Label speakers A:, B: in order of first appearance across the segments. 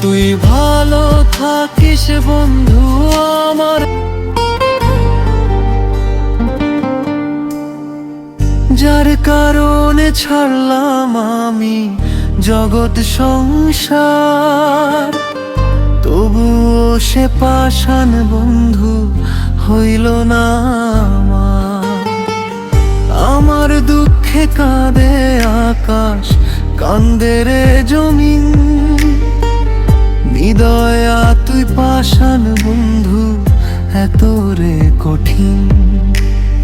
A: তুই ভালো থাকিস বন্ধু আমার। যার কারণে ছাড়লাম আমি জগৎ সংসার, তবুও সে পাষাণ বন্ধু হইল না আমার। আমার দুঃখে কাঁদে আকাশ, কান্দে রে জমিন, হৃদয়া তুই পাষাণ বন্ধু এত রে কঠিন।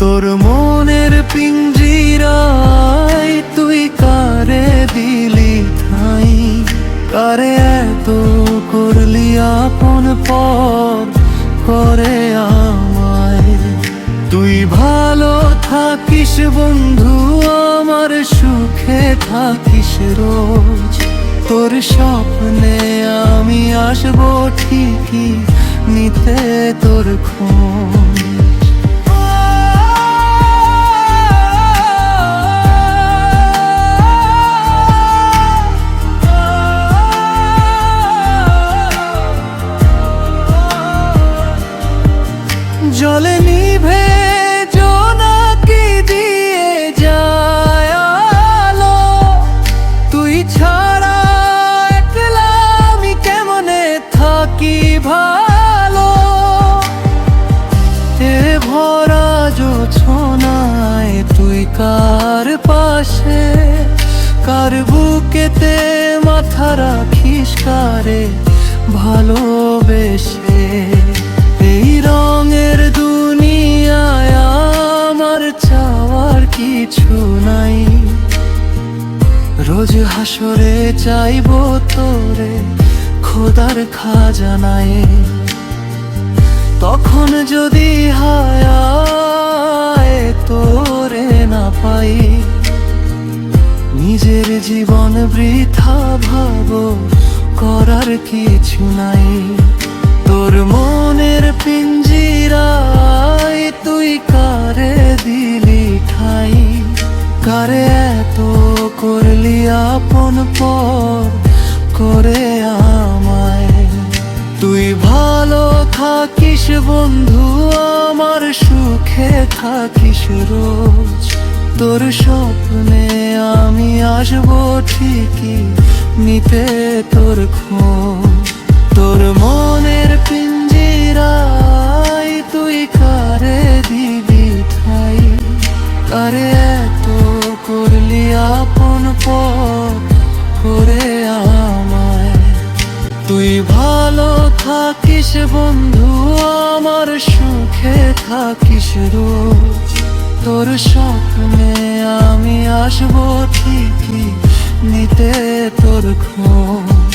A: তোর মনের পিঞ্জিরায় তুই কারে দিলি ঠাই, কারে এত করলি আপন পথ করে আমায়। তুই ভালো থাকিস বন্ধু আমার, সুখে থাকিস রোজ। তোর স্বপ্নে আমি আসবো ঠিকই, নিতে তোর খোঁজ। জলে নিভে জোনাকি দিয়ে যায় আলো, তুই ছাড়া একলা আমি কেমনে থাকি ভালো। এ ভরা জোছনায় তুই কার পাশে, কার বুকেতে মাথা রাখিস, কারে ভালোবেসে। এই রঙের দুনিয়ায় আমার চাওয়ার কিছু নাই, রোজ হাসরে চাইবো তোরে খোদার খাজানায়। তখন যদি হায় তোরে না পাই, নিজের জীবন বৃথা ভাবো, করার কিছু নাই। তোর মনের পিঞ্জিরায় তুই কারে দিলি ঠাই, কারে এত করলি আপন পর করে আমায়। তুই ভালো থাকিস বন্ধু আমার, সুখে থাকিস রোজ। তোর স্বপ্নে আমি আসবো ঠিকই, নিতে তোর খোঁজ। তোর মনের পিঞ্জিরায় তুই কারে দিলি ঠাই, কারে এত করলি আপন পথ করে আমায়। তুই ভালো থাকিস বন্ধু আমার, সুখে থাকিস রোজ। তোর স্বপ্নে আমি আসবো ঠিকই, নিতে তোর খোঁজ।